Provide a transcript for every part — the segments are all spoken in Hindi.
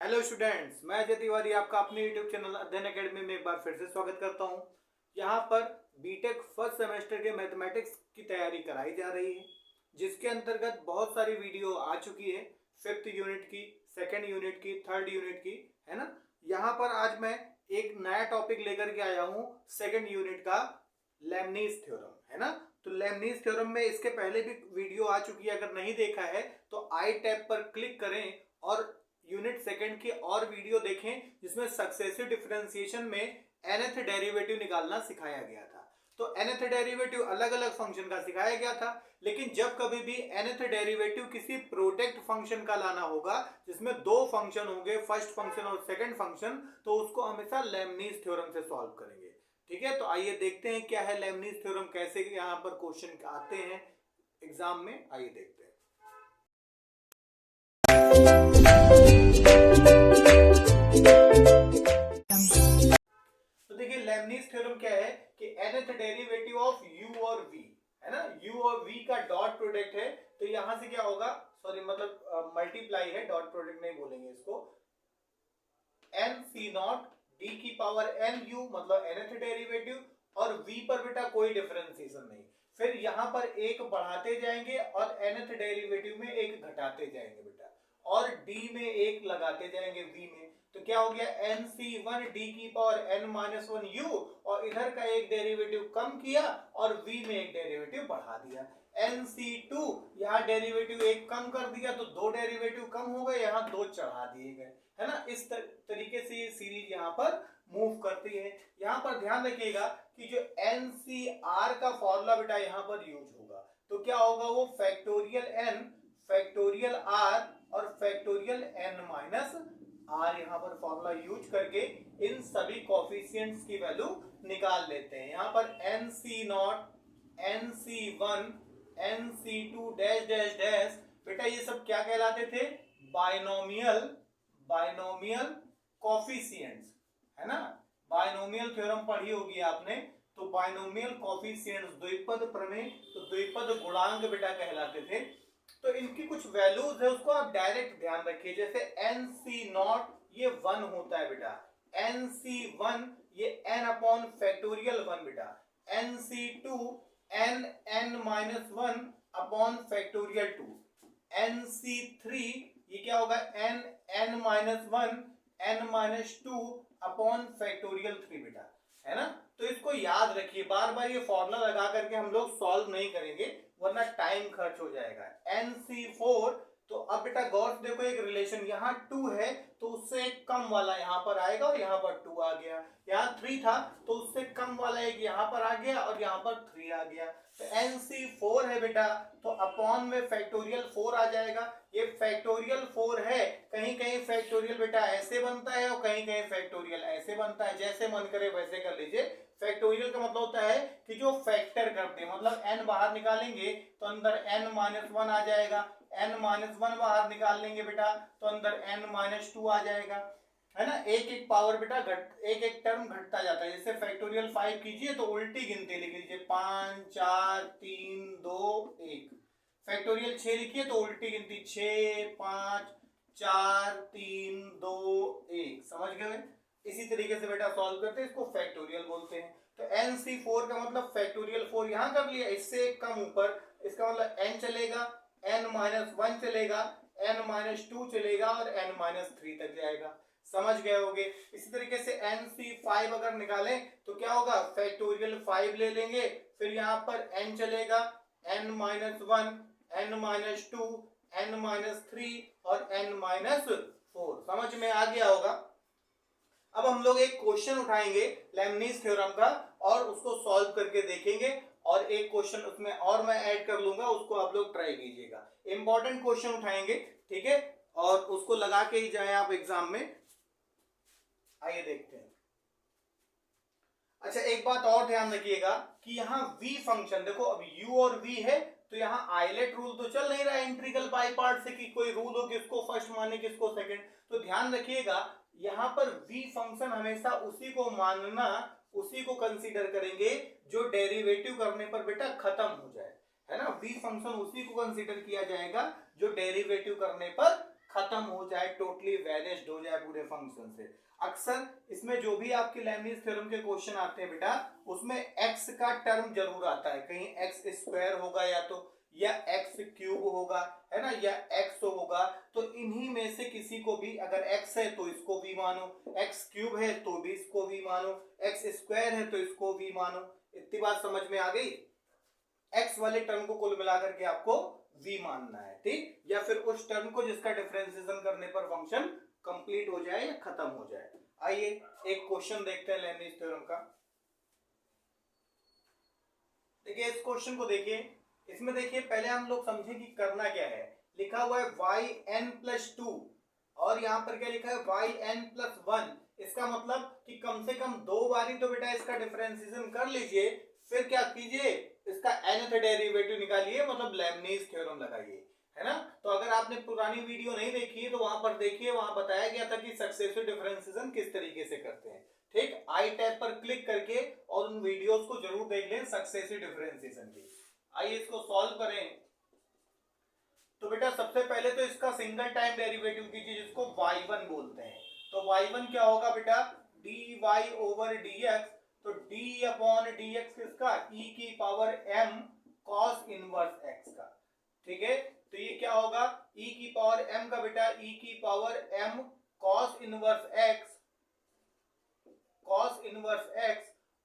हेलो स्टूडेंट्स, मैं अजय तिवारी आपका अपने यूट्यूब चैनल अध्ययन एकेडमी में एक बार फिर से स्वागत करता हूं। यहां पर बीटेक फर्स्ट सेमेस्टर के मैथमेटिक्स की तैयारी कराई जा रही है, जिसके अंतर्गत बहुत सारी वीडियो आ चुकी है। फिफ्थ यूनिट की, सेकेंड यूनिट की, थर्ड यूनिट की, है ना। यहाँ पर आज मैं एक नया टॉपिक लेकर के आया हूँ, सेकेंड यूनिट का, लेबनीज थ्योरम, है ना। तो लेबनीज थ्योरम में इसके पहले भी वीडियो आ चुकी है, अगर नहीं देखा है तो आई टैब पर क्लिक करें और यूनिट सेकंड की और वीडियो देखें, जिसमें सक्सेसिव डिफरेंशिएशन में nth डेरिवेटिव निकालना सिखाया गया था। तो nth डेरिवेटिव अलग अलग फंक्शन का सिखाया गया था, लेकिन जब कभी भी nth डेरिवेटिव किसी प्रोडक्ट फंक्शन का लाना होगा जिसमें दो फंक्शन होंगे, फर्स्ट फंक्शन और सेकंड फंक्शन, तो उसको हमेशा लेबनीज थ्योरम से सॉल्व करेंगे। ठीक है, तो आइए देखते हैं क्या है लेबनीज थ्योरम, कैसे यहाँ पर क्वेश्चन आते हैं एग्जाम में, आइए देखते हैं। तो देखिए लेबनीज थ्योरम क्या है कि nth डेरिवेटिव ऑफ u और v, है ना, u और v का डॉट प्रोडक्ट है, तो यहां से क्या होगा, सॉरी मतलब मल्टीप्लाई है, डॉट प्रोडक्ट नहीं बोलेंगे इसको, n c नॉट d की पावर n u, मतलब nth डेरिवेटिव, और v पर बेटा कोई डिफरेंशिएशन नहीं, फिर यहां पर एक बढ़ाते जाएंगे और nth डेरिवेटिव में एक घटाते जाएंगे बेटा, और d में एक लगाते जाएंगे v में, तो क्या हो गया nc1 d की power n minus one u, और इधर का एक डेरिवेटिव कम किया और v में एक डेरिवेटिव बढ़ा दिया, nc2 यहाँ डेरिवेटिव एक कम कर दिया तो दो डेरिवेटिव कम हो गए, यहाँ दो चढ़ा दिए गए, है ना। इस तरीके से ये सीरीज यहाँ पर मूव करती है। यहाँ पर ध्यान रखिएगा कि जो NCR का फॉर्मूला बेटा यहाँ पर यूज होगा, तो क्या होगा, वो फैक्टोरियल n, फैक्टोरियल r और फैक्टोरियल n माइनस r, यहाँ पर फॉर्मूला यूज करके इन सभी कोफिशिएंट्स की वैल्यू निकाल लेते हैं। यहाँ पर NC0, NC1, NC2 dash dash dash, बेटा ये सब क्या कहलाते थे, बाइनोमियल, बाइनोमियल कोफिशिएंट्स, है ना। बाइनोमियल थ्योरम पढ़ी होगी आपने, तो बाइनोमियल कोफिशिएंट्स, द्विपद प्रमेय, तो द्विपद गुणांक बेटा कहलाते थे। तो इनकी कुछ वैल्यूज है, उसको आप डायरेक्ट ध्यान रखिए, जैसे NC0 ये 1 होता है बेटा, NC1 ये n अपॉन फैक्टोरियल 1 बेटा, NC2 n minus 1 upon factorial 2, NC3 ये क्या होगा, n minus 1 n minus 2 upon factorial 3 बेटा, है ना। तो इसको याद रखिए, बार बार ये फॉर्मूला लगा करके हम लोग सॉल्व नहीं करेंगे वरना टाइम खर्च हो जाएगा। NC4, तो अब बेटा गौर से देखो, एक रिलेशन यहाँ 2 है तो उससे एक कम वाला यहाँ पर आएगा और यहाँ पर 2 आ गया, यहाँ 3 था तो उससे कम वाला एक यहाँ पर आ गया और यहाँ पर 3 आ गया, तो NC4 है बेटा, तो अपॉन में फैक्टोरियल 4 आ जाएगा। ये फैक्टोरियल 4 है, कहीं कहीं फैक्टोरियल बेटा ऐसे बनता है और कहीं कहीं फैक्टोरियल ऐसे बनता है, जैसे मन करे वैसे कर लीजिए। फैक्टोरियल का मतलब होता है कि जो फैक्टर करते हैं, मतलब n बाहर निकालेंगे तो अंदर n माइनस 1 आ जाएगा, n माइनस 1 बाहर निकाल लेंगे बेटा तो अंदर n माइनस 2 आ जाएगा, है ना। एक एक पावर बेटा एक एक टर्म घटता जाता है, जैसे फैक्टोरियल 5 कीजिए तो उल्टी गिनती लिख लीजिए, 5 4 3 2 1, फैक्टोरियल 6 लिखिए तो उल्टी गिनती 6 5 4 3 2 1, समझ गए। इसी तरीके से बेटा सॉल्व करते हैं, इसको फैक्टोरियल बोलते हैं। तो NC4 का मतलब फैक्टोरियल 4 यहां कर लिया, इससे एक कम ऊपर, इसका मतलब n चलेगा, n माइनस 1 चलेगा, n माइनस 2 चलेगा और n माइनस 3 तक जाएगा, समझ गए होगे। इसी तरीके से NC5 अगर निकालें तो क्या होगा, फैक्टोरियल 5 ले लेंगे, फिर यहाँ पर n चलेगा, n minus 1, n minus 2, n minus 3 और n माइनस 4, समझ में आ गया होगा। अब हम लोग एक क्वेश्चन उठाएंगे लेबनीज थ्योरम का और उसको सॉल्व करके देखेंगे, और एक क्वेश्चन उसमें और मैं ऐड कर लूंगा, उसको आप लोग ट्राई कीजिएगा। इंपॉर्टेंट क्वेश्चन उठाएंगे, ठीक है, और उसको लगा के ही जाए आप एग्जाम में। आइए देखते हैं। अच्छा, एक बात और ध्यान रखिएगा कि यहाँ v फंक्शन देखो, अब u और v है तो यहाँ आइलेट रूल तो चल नहीं रहा है इंटीग्रल बाय पार्ट से कि कोई रूल हो किसको फर्स्ट माने किसको सेकंड, तो ध्यान रखिएगा यहाँ पर v फंक्शन हमेशा उसी को मानना, उसी को कंसीडर करेंगे जो डेरिवेटिव करने पर बेटा खत्म हो जाए, है ना। v फंक्शन उसी को कंसीडर किया जाएगा जो डेरिवेटिव करने पर खत्म हो जाए, टोटली वैनिश्ड हो जाए पूरे फंक्शन से। अक्सर इसमें जो भी आपके लेबनिज थ्योरम के क्वेश्चन आते हैं बेटा, उसमें x का टर्म जरूर आता है, कहीं एक्स स्क्वायर होगा या तो, या एक्स क्यूब होगा, है ना, या एक्स होगा। तो इन्हीं में से किसी को भी, अगर एक्स है तो इसको भी मानो, एक्स क्यूब है तो भी इसको भी मानो, एक्स स्क्वायर है तो इसको भी मानो। इतनी बात समझ में आ गई? एक्स वाले टर्म को कुल मिलाकर के आपको v मानना है, ठीक, या फिर उस टर्म को जिसका डिफरेंशिएशन करने पर फंक्शन कंप्लीट हो जाए या खत्म हो जाए। आइए एक क्वेश्चन देखते हैं लेबनिज थ्योरम का। देखिए इस क्वेश्चन को देखिए, इसमें देखिए पहले हम लोग समझे कि करना क्या है। लिखा हुआ है yn+2 और यहाँ पर क्या लिखा है yn+1। इसका मतलब कि कम से कम 2 बारी तो बेटा इसका डिफरेंशिएशन कर लीजिए, फिर क्या कीजिए, इसका nth डेरिवेटिव निकालिए, मतलब लेबनिज थ्योरम लगाइए, है ना। तो अगर आपने पुरानी वीडियो नहीं देखी है तो वहां पर देखिए, वहां बताया गया था कि सक्सेसिव डिफरेंशिएशन किस तरीके से करते हैं, ठीक। आई टैब पर क्लिक करके और उन वीडियोस को जरूर देख लें सक्सेसिव डिफरेंशिएशन की। आइए इसको सॉल्व करें। तो बेटा सबसे पहले तो इसका सिंगल टाइम डेरिवेटिव कीजिए, जिसको y1 बोलते हैं। तो y1 क्या होगा बेटा, dy/dx। तो d/dx किसका, e की power m cos inverse x का, ठीक है। तो ये क्या होगा, e की पावर m का बेटा e की power m cos inverse x, cos inverse x,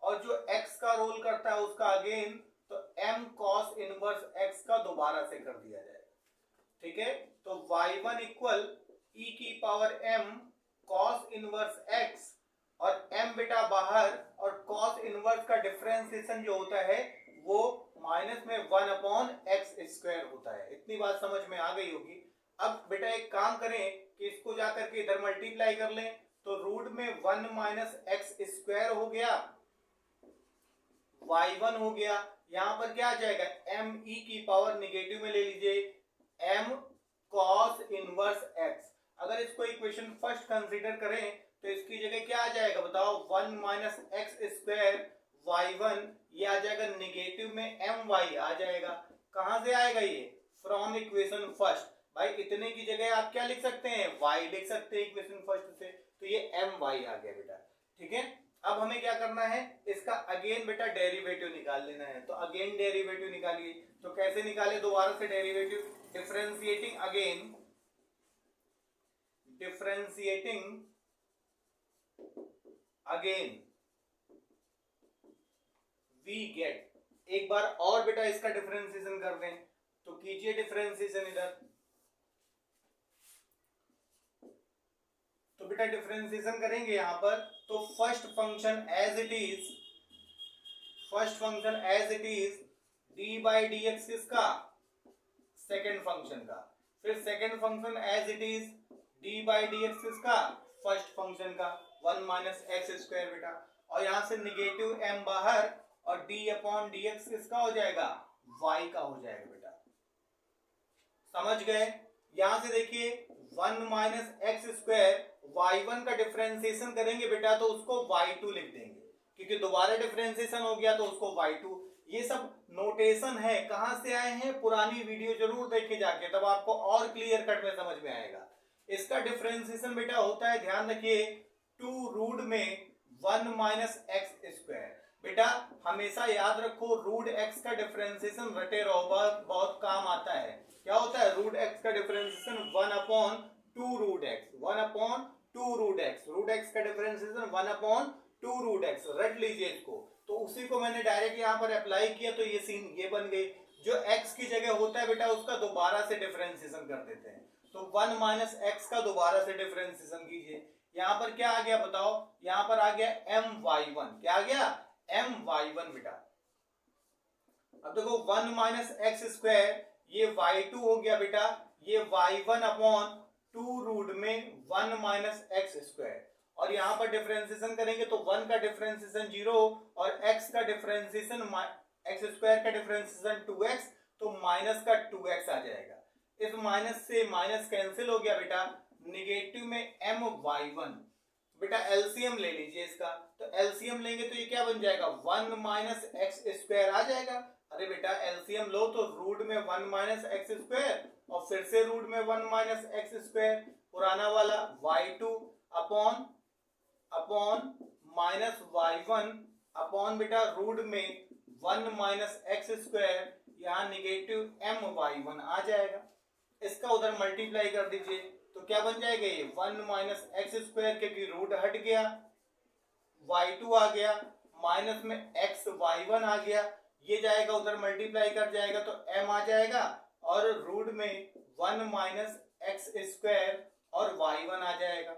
और जो x का रोल करता है उसका अगेन, तो m cos इनवर्स x का दोबारा से कर दिया जाए, ठीक है। तो y1 इक्वल e की power m cos inverse x, और m बेटा बाहर, और cos इनवर्स का डिफरेंशिएशन जो होता है वो माइनस में 1/x² होता है। इतनी बात समझ में आ गई होगी। अब बेटा एक काम करें कि इसको जाकर के इधर मल्टीप्लाई कर लें, तो रूट में 1 - x² हो गया, y1 हो गया, यहां पर क्या आ जाएगा, m e की पावर निगेटिव में ले लीजिए, m cos इनवर्स x। अगर इसको इक्वेशन फर्स्ट कंसीडर करें तो इसकी जगह क्या आ जाएगा बताओ, 1 - x² y1, ये आ जाएगा निगेटिव में my आ जाएगा। कहां से आएगा ये, फ्रॉम इक्वेशन फर्स्ट। भाई इतने की जगह आप क्या लिख सकते हैं, y लिख सकते हैं इक्वेशन फर्स्ट से, तो ये my आ गया बेटा, ठीक है। अब हमें क्या करना है, इसका अगेन बेटा डेरिवेटिव निकाल लेना है। तो अगेन डेरिवेटिव निकालिए। तो कैसे निकाले दोबारा से derivative, differentiating again, differentiating again we get. एक बार और बेटा इसका डिफरेंशिएशन कर दें, तो कीजिए डिफरेंशिएशन इधर। तो बेटा डिफरेंशिएशन करेंगे यहां पर, तो first function as it is, first function as it is d/dx किसका, सेकंड फंक्शन का, फिर second function as it is d/dx किसका, फर्स्ट फंक्शन का, 1 - x² बेटा, और यहां से निगेटिव m बाहर, और d/dx किसका हो जाएगा, y का हो जाएगा बेटा, समझ गए। यहां से देखिए 1 - x² y1 का डिफरेंशिएशन करेंगे बेटा तो उसको y2 लिख देंगे, क्योंकि दोबारा डिफरेंशिएशन हो गया तो उसको y2। ये सब नोटेशन है, कहां से आए हैं, पुरानी वीडियो जरूर देखे जाके, तब आपको और क्लियर कट में समझ में आएगा। इसका डिफरेंशिएशन बेटा होता है, ध्यान रखिए, 2 रूट में 1 - x²। बेटा हमेशा याद रखो, रूट x का डिफरेंशिएशन रटे रहो, बहुत काम आता है। क्या होता है, रूट x का differentiation 1/2 root x, 1/2 root x, root x का डिफरेंशिएशन 1/2 रूट x, रट लीजिए इसको। तो उसी को मैंने डायरेक्ट यहाँ पर अप्लाई किया, तो ये सीन ये बन गई। जो x की जगह होता है बेटा उसका दोबारा से डिफरेंशिएशन कर देते हैं, तो 1 - x का दोबारा से डिफरेंशिएशन कीजिए। यहाँ पर क्या आ गया बताओ, यहाँ पर आ गया my1, क्या आ गया, my1 बेटा। अब देखो 1 - x², ये y2 हो गया बेटा, ये y1/2 रूट में 1 - x², और यहाँ पर डिफरेंशिएशन करेंगे तो 1 का डिफरेंशिएशन 0, और x का डिफरेंशिएशन x² का डिफरेंशिएशन 2x, तो माइनस का 2x आ जाएगा। इस माइनस से माइनस कैंसिल हो गया बेटा, निगेटिव में my1 बेटा, एलसीएम ले लीजिए इसका। तो एलसीएम लेंगे तो ये क्या बन जाएगा, 1 - x² आ जाएगा, अरे बेटा एलसीएम लो तो रूट में 1 माइनस एक्स स्क्वायर और फिर से रूट में 1 माइनस एक्स स्क्वायर, पुराना वाला y2 upon upon minus y1 upon बेटा रूट में 1 माइनस एक्स स्क्वायर, यहाँ निगेटिव my1 आ जाएगा। इसका उधर मल्टीप्लाई कर दीजिए तो क्या बन जाएगा ये 1 माइनस एक्स स्क्वायर, क्योंकि रूट हट गया, y2 आ गया, माइनस में x y1 आ गया, ये जाएगा उधर मल्टीप्लाई कर जाएगा तो m आ जाएगा, और रूट में 1 माइनस एक्स स्क्वायर और y1 आ जाएगा,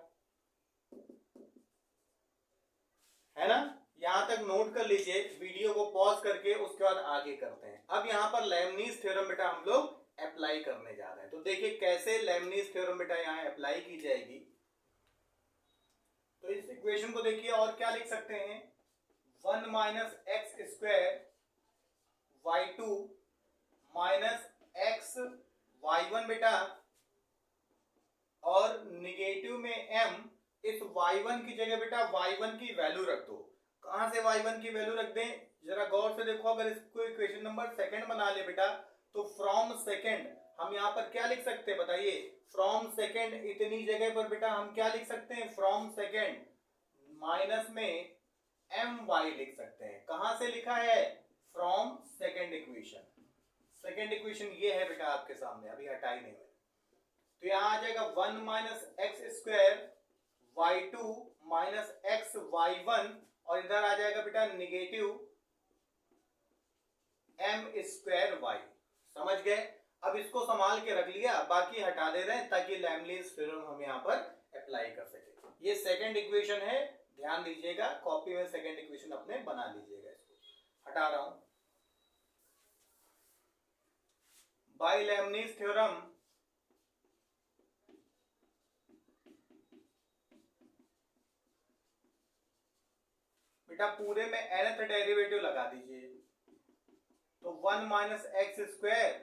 है ना। यहां तक नोट कर लीजिए, वीडियो को पॉज करके उसके बाद आगे करते हैं। अब यहां पर लेबनीज थ्योरम बेटा हम लोग अप्लाई करने जा रहे हैं, तो देखिए कैसे लेबनीज थ्योरम बेटा यहां अप्लाई की जाएगी। तो इस इक्वेशन को देखिए और क्या लिख सकते हैं, 1 minus x square y2 minus x y1 बेटा, और निगेटिव में m, इस y1 की जगह बेटा y1 की वैल्यू रख दो। कहां से y1 की वैल्यू रख दें, जरा गौर से देखो। अगर इसको इक्वेशन नंबर सेकंड बना ले बेटा तो फ्रॉम सेकंड हम यहां पर क्या लिख सकते हैं बताइए, फ्रॉम सेकंड इतनी जगह पर बेटा हम क्या लिख सकते हैं, फ्रॉम सेकंड माइनस में my लिख सकते हैं। कहां से लिखा है, from second equation. Second equation ये है बेटा आपके सामने, अभी हटाई नहीं हुई, तो यहां आ जाएगा 1 minus x square y2 minus x y1, और इधर आ जाएगा बेटा निगेटिव m स्क्वायर y। समझ गए। अब इसको संभाल के रख लिया, बाकी हटा दे रहे हैं ताकि लेबनीज थ्योरम हम यहां पर अप्लाई कर सके। ये सेकंड इक्वेशन है, ध्यान दीजिएगा, कॉपी में सेकंड इक्वेशन अपने बना लीजिएगा। इसको हटा रहा हूं। बाय लेबनीज थ्योरम बेटा पूरे में nth डेरिवेटिव लगा दीजिए, तो 1 माइनस एक्स स्क्वायर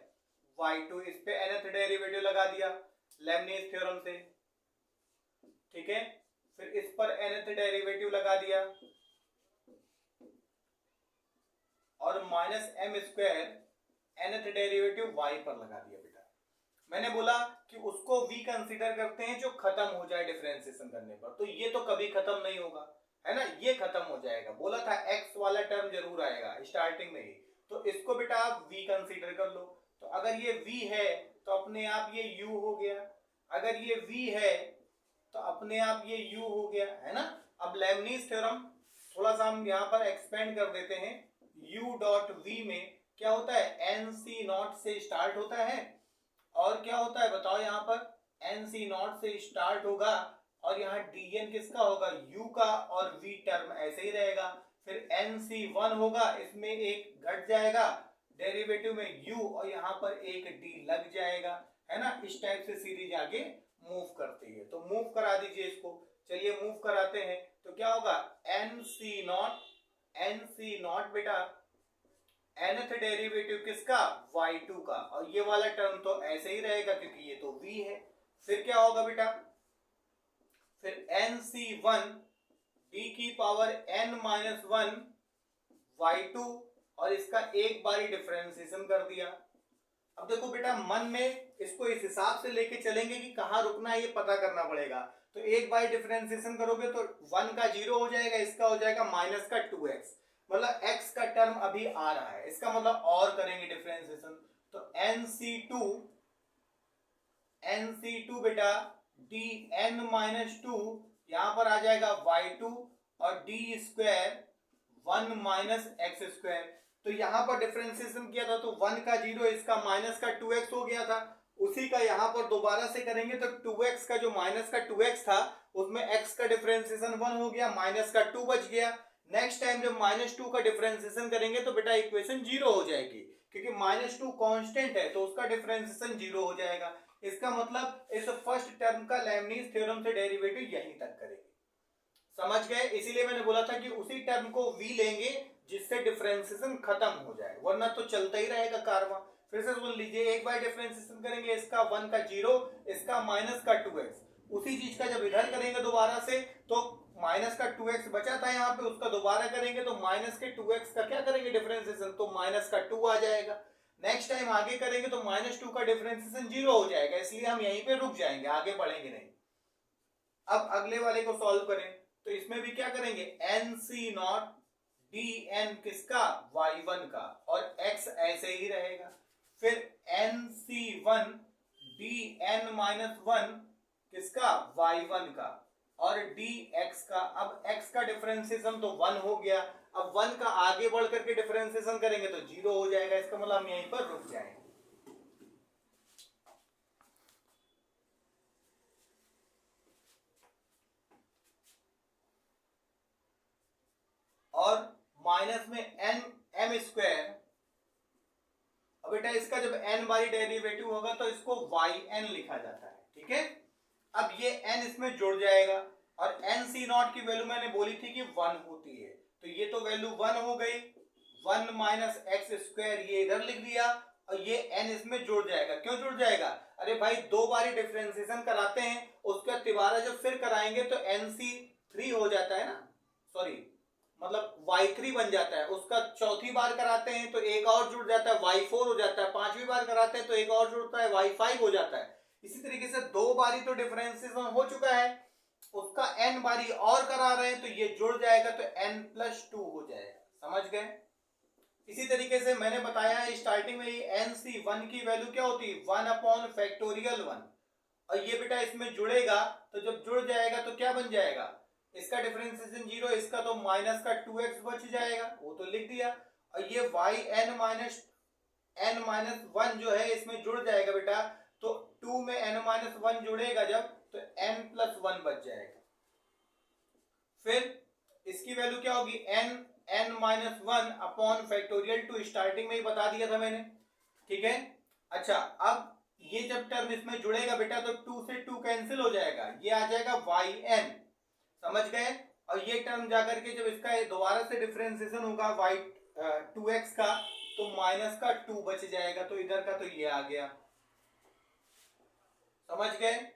y2, इस पे nth डेरिवेटिव लगा दिया लेबनीज थ्योरम से, ठीक है। फिर इस पर nth डेरिवेटिव लगा दिया, और minus m square nth derivative y पर लगा दिया बेटा। मैंने बोला कि उसको v कंसीडर करते हैं जो खत्म हो जाए डिफरेंशिएशन करने पर, तो ये तो कभी खत्म नहीं होगा, है ना, ये खत्म हो जाएगा। बोला था x वाला टर्म जरूर आएगा स्टार्टिंग में ही, तो इसको बेटा आप v कंसीडर कर लो। तो अगर ये v है तो अपने आप ये u हो गया, अगर ये v है तो अपने आप ये u हो गया, है ना। अब लेबनीज थ्योरम थोड़ा सा हम यहाँ पर एक्सपेंड कर देते हैं। u डॉट v में क्या होता है, nc नॉट से स्टार्ट होता है, और क्या होता है बताओ, यहाँ पर nc नॉट से स्टार्ट होगा, और यहाँ dn किसका होगा, u का, और v टर्म ऐसे ही रहेगा। फिर nc1 होगा, इसमें एक घट जाएगा डेरिवेटिव में u, और यहाँ पर एक d लग जाएगा, है ना। इस टाइप से सीरीज आगे मूव करती है, तो मूव करा दीजिए इसको। चलिए मूव कराते हैं, तो क्या होगा, nc नॉट बेटा nth डेरिवेटिव किसका, y2 का, और ये वाला टर्म तो ऐसे ही रहेगा क्योंकि ये तो v है। फिर क्या होगा बेटा, फिर nc1 d की पावर n माइनस 1 y2, और इसका एक बारी डिफरेंशिएशन कर दिया। अब देखो बेटा मन में इसको इस हिसाब से लेके चलेंगे कि कहाँ रुकना है ये पता करना पड़ेगा। तो एक बारी डिफरेंशिएशन करोगे तो 1 का 0 हो जाएगा, इसका हो जाएगा माइनस का 2x, मतलब x का टर्म अभी आ रहा है, इसका मतलब और करेंगे डिफरेंशिएशन, तो nc2 बेटा dn माइनस 2, यहां पर आ जाएगा y2, और d square 1 minus x square. तो यहां पर डिफरेंशिएशन किया था तो 1 का 0, इसका माइनस का 2x हो गया था, उसी का यहां पर दोबारा से करेंगे तो 2x का जो माइनस का 2x था उसमें x का डिफरेंशिएशन 1 हो गया, माइनस का 2 बच गया। नेक्स्ट टाइम जब माइनस 2 का डिफरेंशिएशन करेंगे तो बेटा इक्वेशन 0 हो जाएगी, क्योंकि माइनस 2 कांस्टेंट है तो उसका डिफरेंशिएशन 0 हो जाएगा। इसका मतलब इस फर्स्ट टर्म का लेबनीज थ्योरम से डेरिवेटिव यहीं तक करेंगे। समझ गए। इसीलिए मैंने बोला था कि उसी टर्म को v लेंगे जिससे डिफरेंशिएशन खत्म हो जाए, वरना तो चलता ही रहेगा कारवा। फिर से सुन लीजिए, एक बार डिफरेंशिएशन करेंगे, इसका 1 का 0, इसका माइनस का 2x, उसी चीज का जब इधर करेंगे दोबारा से तो माइनस का 2x बचा था यहाँ पे, उसका दोबारा करेंगे तो माइनस के 2x का क्या करेंगे डिफरेंशिएशन, तो माइनस का 2 आ जाएगा। नेक्स्ट टाइम आगे करेंगे तो -2 का डिफरेंशिएशन 0 हो जाएगा, इसलिए हम यहीं पे रुक जाएंगे, आगे बढ़ेंगे नहीं। अब अगले वाले को सॉल्व करें तो इसमें भी क्या करेंगे, NC0 dn किसका, y1 का, और x ऐसे ही रहेगा। फिर NC1 dn-1 किसका, y1 का, और dx का। अब x का डिफरेंशिएशन तो 1 हो गया, अब 1 का आगे बढ़ करके डिफरेंशिएशन करेंगे तो 0 हो जाएगा, इसका मतलब हम यहीं पर रुक जाएंगे। और माइनस में n m स्क्वायर, अब बेटा इसका जब n बारी डेरिवेटिव होगा तो इसको yn लिखा जाता है, ठीक है। अब ये n इसमें जुड़ जाएगा, और NC0 की वैल्यू मैंने बोली थी कि 1 होती है, तो ये तो वैल्यू 1 हो गई, 1 माइनस एक्स स्क्वायर ये इधर लिख दिया, और ये n इसमें जुड़ जाएगा। क्यों जुड़ जाएगा, अरे भाई 2 बारी डिफरेंशिएशन कराते हैं, उसका तिबारा जब फिर कराएंगे तो NC3 हो जाता है ना, सॉरी मतलब y3 बन जाता है, उसका चौथी बार कराते हैं तो एक और जुड़ जाता है, y4 हो जाता है, पांचवी बार कराते हैं तो एक और जुड़ता है, y5 हो जाता है। इसी तरीके से 2 बारी तो डिफरेंशिएशन हो चुका है, उसका n बारी और करा रहे हैं तो ये जुड़ जाएगा, तो n+2 हो जाएगा, समझ गए। इसी तरीके से मैंने बताया है स्टार्टिंग में ये NC1 की वैल्यू क्या होती है, 1/(1), और ये बेटा इसमें जुड़ेगा, तो जब जुड़ जाएगा तो क्या बन जाएगा, इसका डिफरेंशिएशन 0, इसका तो माइनस का 2x बच जाएगा, वो तो लिख दिया, और ये yn-1 जो है इसमें जुड़ जाएगा बेटा, तो 2 में n-1 जुड़ेगा जब, तो n+1 बच जाएगा। फिर इसकी वैल्यू क्या होगी, n-1/(2), स्टार्टिंग में ही बता दिया था मैंने, ठीक है। अच्छा, अब ये जब टर्म इसमें जुड़ेगा बेटा तो 2 से 2 कैंसिल हो जाएगा, ये आ जाएगा yn, समझ गए। और ये टर्म जाकर के जब इसका दोबारा से डिफरेंशिएशन होगा y2x का, तो माइनस का 2 बच जाएगा, तो इधर का तो ये आ गया, समझ गए।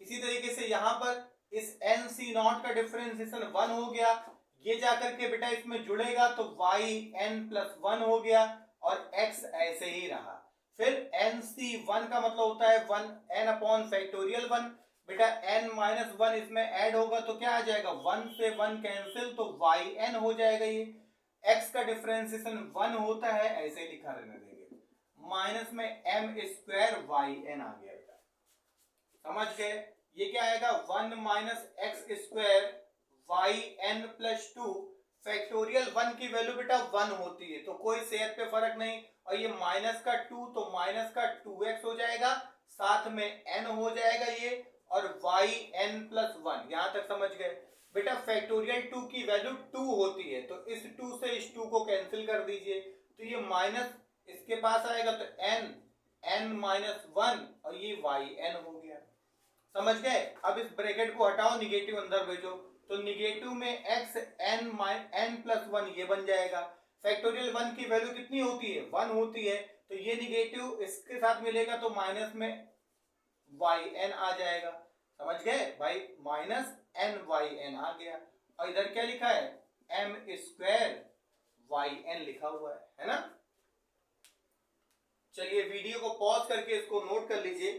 इसी तरीके से यहां पर इस NC0 का डिफरेंशिएशन 1 हो गया, ये जाकर के बेटा इसमें जुड़ेगा तो yn+1 हो गया, और x ऐसे ही रहा। फिर NC1 का मतलब होता है 1 बेटा n-1 इसमें ऐड होगा तो क्या आ जाएगा, 1 से 1 कैंसिल, तो yn हो जाएगा। ये x का डिफरेंशिएशन 1 होता है, ऐसे लिखा रहने देंगे, माइनस में m² yn आ गया बेटा, समझ गए। ये क्या आएगा, 1 माइनस x² yn+2 फैक्टोरियल 1 की वैल्यू बेटा 1 होती है, तो कोई सेहत पे फर्क नहीं, और ये माइनस का 2 तो माइनस का 2x हो जाएगा, साथ में n हो जाएगा ये, और yn+1, यहां तक समझ गए बेटा। फैक्टोरियल 2 की वैल्यू 2 होती है, तो इस 2 से इस 2 को कैंसिल कर दीजिए, तो ये माइनस इसके पास आएगा, तो n-1 और ये yn हो गया, समझ गए। अब इस ब्रैकेट को हटाओ, निगेटिव अंदर भेजो, तो निगेटिव में x n+1 ये बन जाएगा। फैक्टोरियल 1 की वैल्यू कितनी होती है, 1 होती है, तो ये निगेटिव इसके साथ मिलेगा तो माइनस में yn आ जाएगा, समझ गए भाई, माइनस n(yn) आ गया, और इधर क्या लिखा है, m² yn लिखा हुआ है ना। चलिए वीडियो को पॉज करके इसको नोट कर लीजिए,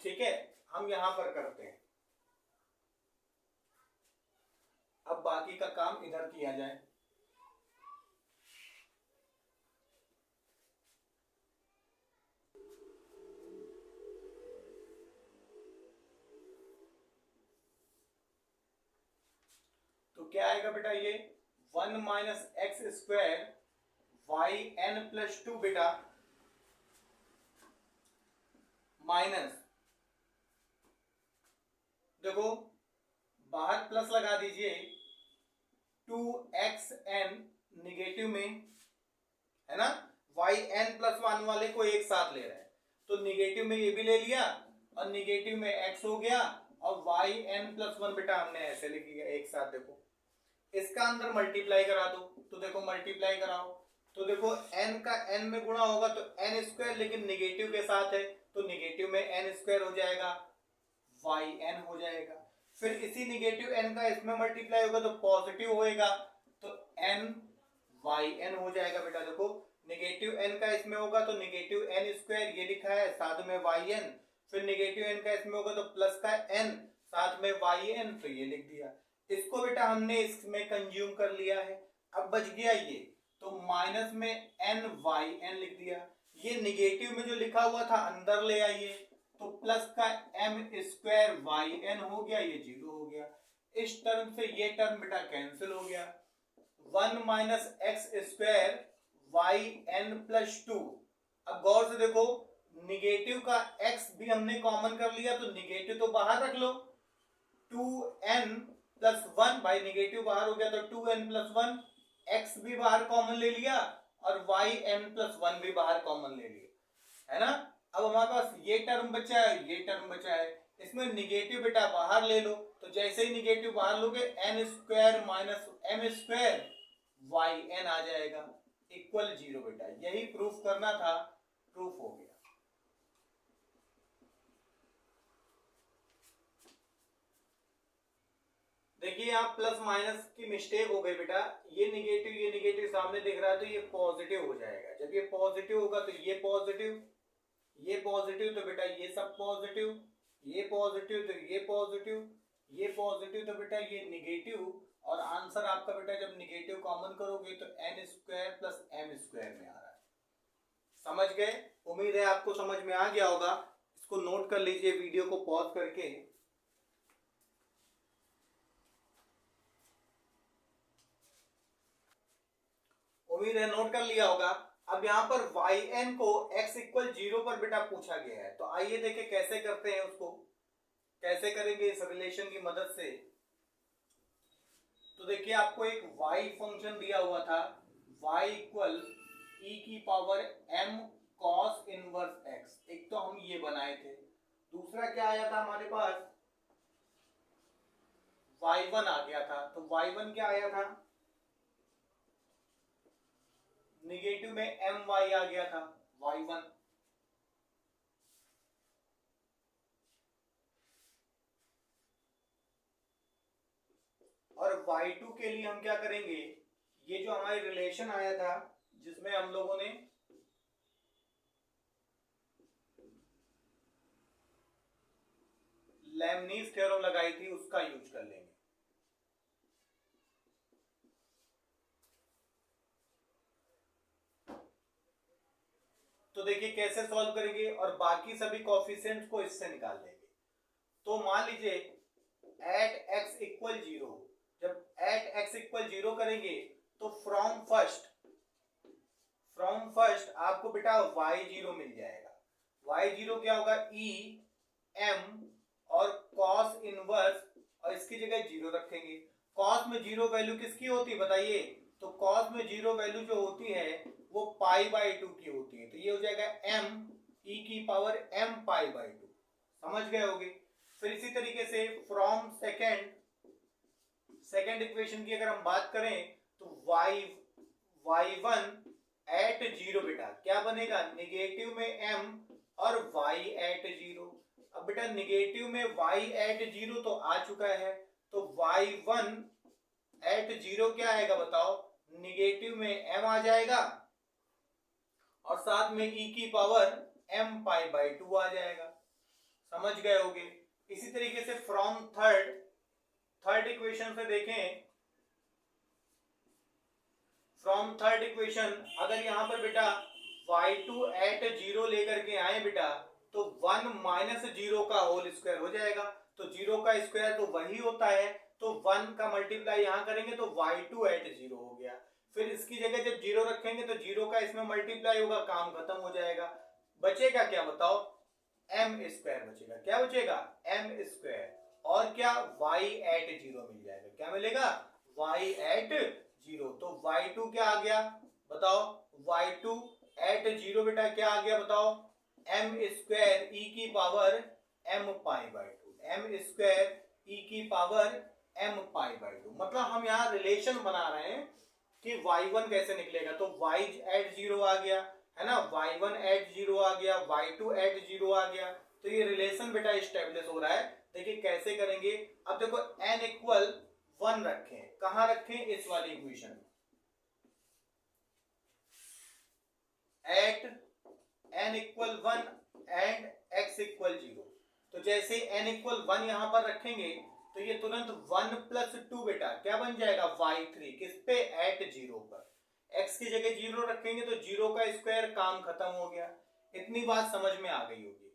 ठीक है। हम यहां पर करते हैं, अब बाकी का काम इधर किया जाए। तो क्या आएगा बेटा, ये 1 माइनस x² yn+2 बेटा, माइनस, देखो बाहर प्लस लगा दीजिए, 2xn निगेटिव में है ना, yn+1 वाले को एक साथ ले रहे हैं, तो निगेटिव में ये भी ले लिया, और निगेटिव में x हो गया, और yn+1 बेटा हमने ऐसे लिख लिया एक साथ। देखो इसका अंदर मल्टीप्लाई करा दो, तो देखो मल्टीप्लाई कराओ, तो देखो n का n में गुणा होगा तो n², लेकिन निगेटिव के साथ है तो निगेटिव में n² हो जाएगा, yn हो जाएगा। फिर इसी निगेटिव n का इसमें मल्टीप्लाई होगा तो पॉजिटिव होएगा, तो n वाई एन हो जाएगा बेटा। देखो निगेटिव n का इसमें होगा तो निगेटिव n स्क्वायर ये लिखा है, साथ में वाई एन, फिर निगेटिव n का इसमें होगा तो प्लस का n, साथ में वाई एन, तो ये लिख दिया। इसको बेटा हमने इसमें कंज्यूम कर लिया है। अब बच गया ये, तो माइनस में एन वाई एन लिख दिया। ये निगेटिव में जो लिखा हुआ था अंदर ले आइए, तो प्लस का एम स्क्वायर वाई एन हो गया, ये जीरो हो गया। इस टर्म से ये टर्म बेटा कैंसिल हो गया। 1 minus x square y n plus 2। अब गौर से देखो, निगेटिव का x भी हमने कॉमन कर लिया, तो निगेटिव तो बाहर रख लो, 2n प्लस 1, भाई निगेटिव बाहर हो गया तो 2n प्लस 1, x भी बाहर कॉमन ले लिया और yn प्लस 1 भी बाहर कॉमन ले लिया, है ना। अब हमारे पास ये टर्म बचा है, ये टर्म बचा है, इसमें निगेटिव बेटा बाहर ले लो, तो जैसे ही निगेटिव बाहर लोगे n square minus m square yn आ जाएगा इक्वल 0 बेटा। यही प्रूफ करना था, प्रूफ हो गया। देखिए यहाँ प्लस माइनस की मिस्टेक हो गई बेटा, ये निगेटिव सामने दिख रहा है तो ये पॉजिटिव हो जाएगा। जब ये पॉजिटिव होगा तो ये पॉजिटिव, ये पॉजिटिव तो बेटा ये सब पॉजिटिव, ये पॉजिटिव तो ये पॉजिटिव, ये पॉजिटिव तो बेटा ये निगेटिव, और आंसर आपका बेटा जब निगेटिव कॉमन करोगे तो n square plus m square में आ रहा है। समझ गए? उम्मीद है आपको समझ में आ गया होगा। इसको नोट कर लीजिए वीडियो को पॉज करके। उम्मीद है नोट कर लिया होगा। अब यहाँ पर yn को x इक्वल 0 पर बेटा पूछा गया है, तो आइए देखें कैसे करते हैं उसको, कैसे करेंगे इस रिलेशन की मदद से। तो देखिए आपको एक y फंक्शन दिया हुआ था, y इक्वल e की power m cos inverse x। एक तो हम ये बनाए थे, दूसरा क्या आया था हमारे पास, y1 आ गया था। तो y1 क्या आया था, निगेटिव में my आ गया था y1। और y2 के लिए हम क्या करेंगे, ये जो हमारी रिलेशन आया था जिसमें हम लोगों ने लेबनीज थ्योरम लगाई थी उसका यूज कर लेंगे। तो देखिए कैसे सॉल्व करेंगे, और बाकी सभी कोएफिशिएंट्स को इससे निकाल लेंगे। तो मान लीजिए एट x इक्वल 0, जब एट x इक्वल 0 करेंगे तो फ्रॉम फर्स्ट आपको बेटा y0 मिल जाएगा। y0 क्या होगा, e m और cos इनवर्स, और इसकी जगह 0 रखेंगे। cos में 0 वैल्यू किसकी होती है बताइए, तो cos में 0 वैल्यू जो होती है वो पाई बाई 2 की होती है, तो ये हो जाएगा m e की पावर m पाई बाई 2। समझ गए होगे? फिर इसी तरीके से फ्रॉम सेकेंड इक्वेशन की अगर हम बात करें तो y1 एट 0 बेटा क्या बनेगा, निगेटिव में m और y एट 0। अब बेटा निगेटिव में y एट 0 तो आ चुका है, तो y1 एट 0 क्या आएगा बताओ, निगेटिव में m आ जाएगा और साथ में e की पावर m पाई बाई 2 आ जाएगा। समझ गए होगे? इसी तरीके से फ्रॉम थर्ड इक्वेशन से देखें, फ्रॉम थर्ड इक्वेशन अगर यहां पर बेटा y2 एट 0 लेकर के आए बेटा, तो 1 माइनस 0 का होल स्क्वायर हो जाएगा। तो 0 का स्क्वायर तो वही होता है, तो 1 का मल्टीप्लाई यहां करेंगे तो y2 एट 0 हो गया। फिर इसकी जगह जब 0 रखेंगे तो 0 का इसमें मल्टीप्लाई होगा, काम खत्म हो जाएगा। बचेगा क्या बताओ, m स्क्वायर बचेगा। क्या बचेगा, m स्क्वायर, और क्या y एट 0 मिल जाएगा। क्या मिलेगा, y एट 0। तो y2 क्या आ गया बताओ, y2 एट 0 बेटा क्या आ गया बताओ, m स्क्वायर e की power m pi by 2, m square e की पावर m पाई बाई 2। मतलब हम यहाँ रिलेशन बना रहे हैं कि y1 कैसे निकलेगा, तो y एट 0 आ गया है ना, y1 एट 0 आ गया, y2 एट 0 आ गया, तो ये रिलेशन बेटा एस्टेब्लिश हो रहा है। देखिए कैसे करेंगे, अब देखो n इक्वल 1 रखें, कहां रखें, इस वाली इक्वेशन में, at n equal 1 and x equal 0। तो जैसे n इक्वल 1 यहां पर रखेंगे तो ये तुरंत 1 प्लस 2 बेटा क्या बन जाएगा, y3, किस पे, एट 0 पर। x की जगह 0 रखेंगे तो 0 का स्क्वायर, काम खत्म हो गया। इतनी बात समझ में आ गई होगी।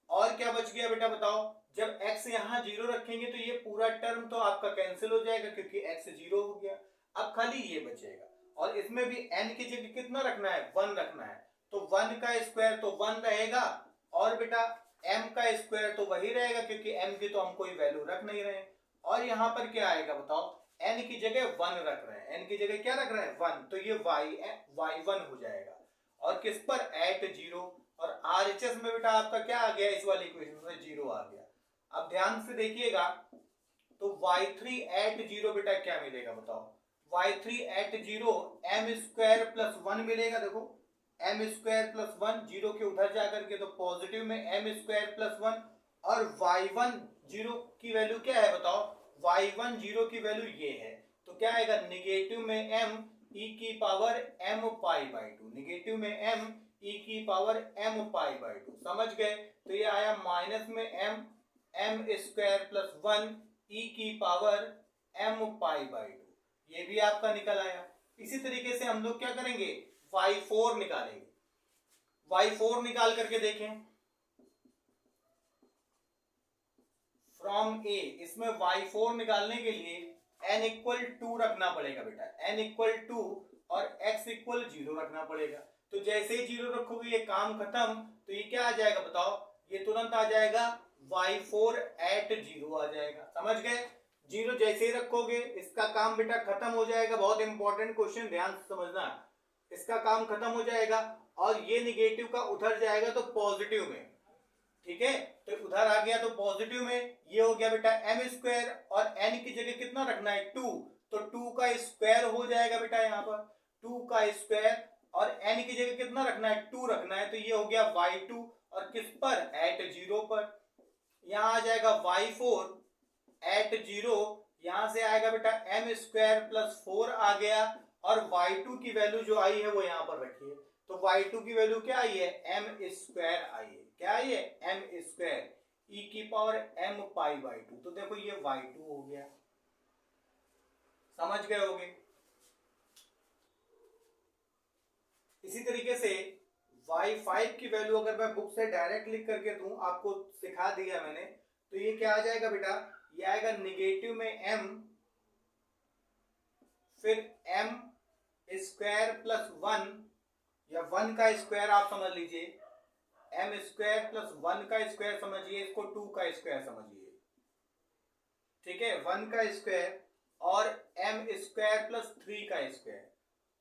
और क्या बच गया बेटा बताओ, जब x यहाँ 0 रखेंगे तो ये पूरा टर्म तो आपका कैंसिल हो जाएगा क्योंकि x 0 हो गया। अब खाली ये बचेगा और इसमें भी n की जगह कितना रखना है, 1 रखना है। तो 1 का स्क्वायर तो 1 रहेगा और बेटा m का स्क्वायर तो वही रहेगा क्योंकि m की तो हम कोई वैल्यू रख नहीं रहे। और यहाँ पर क्या आएगा बताओ, n की जगह 1 रख रहे हैं, n की जगह क्या रख रहे हैं, 1, तो ये y1 हो जाएगा। और किस पर, एट 0। और RHS में बेटा आपका क्या आ गया, इस वाली इक्वेशन में 0 आ गया। अब ध्यान से देखिएगा तो y3 एट 0 बेटा क्या मिलेगा बताओ, y3 eight 0 m square plus 1 मिलेगा। देखो m स्क्वायर प्लस 1, 0 के उधर जाकर के तो पॉजिटिव में m स्क्वायर प्लस 1। और y1 0 की वैल्यू क्या है बताओ, y1 0 की वैल्यू ये है, तो क्या आएगा, निगेटिव में m e की power m pi by 2, negative में m e की पावर m पाई बाई 2, समझ गए। तो ये आया माइनस में m स्क्वायर प्लस 1 e की पावर m पाई बाई 2, ये भी आपका निकल आया। इसी तरीके से हम लोग क्या करेंगे, y4 निकालेंगे। y4 निकाल करके देखें, फ्रॉम a, इसमें y4 निकालने के लिए n इक्वल 2 रखना पड़ेगा बेटा, n इक्वल 2 और x इक्वल 0 रखना पड़ेगा। तो जैसे ही 0 रखोगे ये काम खत्म, तो ये क्या आ जाएगा बताओ, ये तुरंत आ जाएगा y4 एट 0 आ जाएगा, समझ गए। 0 जैसे ही रखोगे इसका काम बेटा खत्म हो जाएगा। बहुत इंपॉर्टेंट क्वेश्चन, ध्यान से समझना, इसका काम खत्म हो जाएगा और ये निगेटिव का उधर जाएगा तो पॉजिटिव में, ठीक है। तो उधर आ गया तो पॉजिटिव में, ये हो गया बेटा m स्क्वायर और n की जगह कितना रखना है, 2, तो 2 का स्क्वायर हो जाएगा बेटा यहाँ पर, 2 का स्क्वायर और n की जगह कितना रखना है, 2 रखना है, तो ये हो गया y2 और किस पर, एट 0 पर। यहाँ आ जाएगा y4 एट 0, यहाँ से आएगा बेटा m स्क्वायर प्लस 4 आ गया और y2 की वैल्यू जो आई है वो यहाँ पर रखिए। तो y2 की वैल्यू क्या आई है, m स्क्वायर आई है, क्या आई है, m स्क्वायर e की पावर m पाई बाई 2। तो देखो ये y2 हो गया, समझ गए होगे। इसी तरीके से y5 की वैल्यू अगर मैं बुक से डायरेक्ट लिख करके दूं, आपको सिखा दिया मैंने, तो ये क्या आ जाएगा बेटा, ये आएगा निगेटिव में m, फिर m स्क्वायर प्लस 1 या 1 का स्क्वायर आप समझ लीजिए, m स्क्वायर प्लस 1 का स्क्वायर समझिए, इसको 2 का स्क्वायर समझिए, ठीक है, 1 का स्क्वायर और m स्क्वायर प्लस 3 का स्क्वायर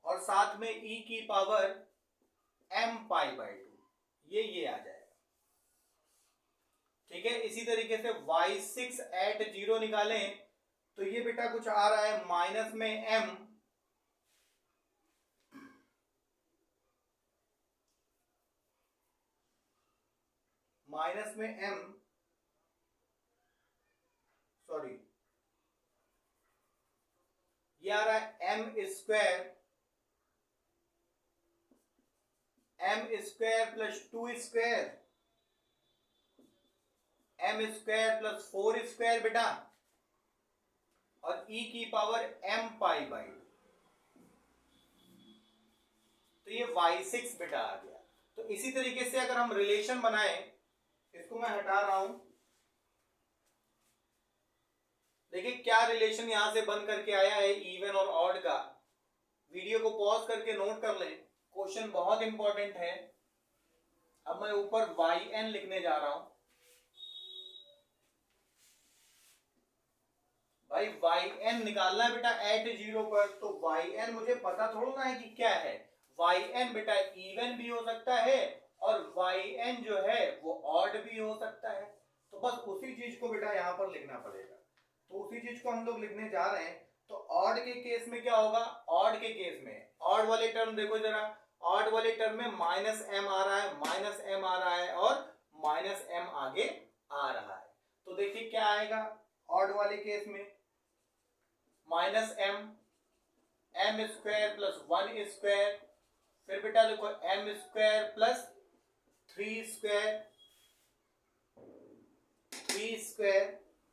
और साथ में e की पावर m पाई बाई 2, ये आ जाएगा, ठीक है। इसी तरीके से y6 एट 0 निकालें तो ये बेटा कुछ आ रहा है माइनस में m, माइनस में m, सॉरी, ये आ रहा है m square plus 2 square, m square plus 4 square बेटा और e की पावर m पाई बाई, तो ये y6 बेटा आ गया। तो इसी तरीके से अगर हम रिलेशन बनाएं, इसको मैं हटा रहा हूं, देखिए क्या रिलेशन यहां से बन करके आया है इवन और ऑड का। वीडियो को पॉज करके नोट कर लें, क्वेश्चन बहुत इंपॉर्टेंट है। अब मैं ऊपर yn लिखने जा रहा हूं भाई, yn निकालना है बेटा एट 0 पर, तो yn मुझे पता थोड़ा ना है कि क्या है, yn बेटा इवन भी हो सकता है और yn जो है वो ऑड भी हो सकता है। तो बस उसी चीज को बेटा यहाँ पर लिखना पड़ेगा, तो उसी चीज को हम लोग लिखने जा रहे हैं। तो ऑड के केस में क्या होगा, ऑड के केस में ऑड वाले टर्म देखो जरा, ऑड वाले टर्म में माइनस m आ रहा है, माइनस m आ रहा है और माइनस m आगे आ रहा है। तो देखिए क्या आएगा, ऑड वाले केस में minus m square plus 1 square, फिर बेटा देखो एम स्क्वायर प्लस 3 स्क्वायर,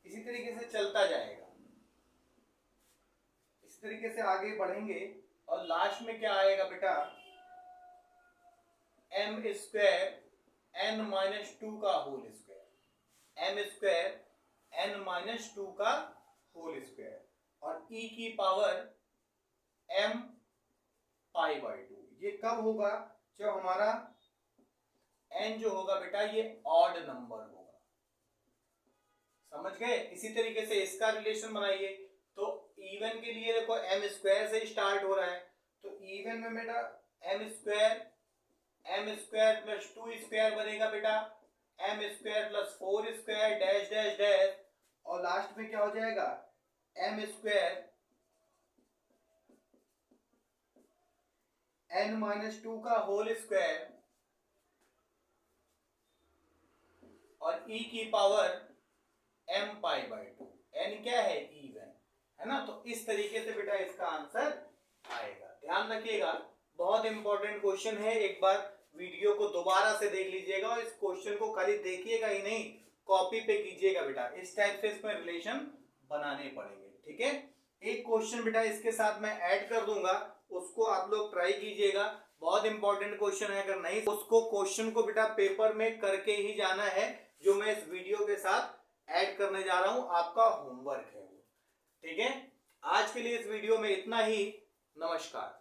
इसी तरीके से चलता जाएगा। इस तरीके से आगे बढ़ेंगे और लास्ट में क्या आएगा बेटा, एम स्क्वायर एन माइनस 2 का whole square, m square n minus 2 का होल स्क्वायर और ई की पावर एम पाई बाई 2। ये कब होगा, जब हमारा एन जो होगा बेटा ये ऑड नंबर होगा। समझ गए? इसी तरीके से इसका रिलेशन बनाइए। तो इवन के लिए देखो एम स्क्वायर से स्टार्ट हो रहा है, तो इवन में बेटा एम स्क्वायर प्लस 2 स्क्वायर बनेगा बेटा m square plus 4 square dash dash dash, और लास्ट में क्या हो जाएगा, एम स्क्वायर एन माइनस 2 का होल स्क्वायर और ई की power m pi by 2। N क्या है, इवन है ना। तो इस तरीके से बेटा इसका आंसर आएगा। ध्यान रखिएगा, बहुत इंपॉर्टेंट क्वेश्चन है। एक बार वीडियो को दोबारा से देख लीजिएगा और इस क्वेश्चन को खाली देखिएगा ही नहीं, कॉपी पे कीजिएगा बेटा। इस टाइप से इसमें रिलेशन बनाने पड़ेंगे, ठीक है। एक क्वेश्चन बेटा इसके साथ मैं ऐड कर दूंगा, उसको आप लोग ट्राई कीजिएगा। बहुत इंपॉर्टेंट क्वेश्चन है, अगर नहीं उसको क्वेश्चन को बेटा पेपर में करके ही जाना है, जो मैं इस वीडियो के साथ ऐड करने जा रहा हूं, आपका होमवर्क है वो, ठीक है। आज के लिए इस वीडियो में इतना ही। नमस्कार।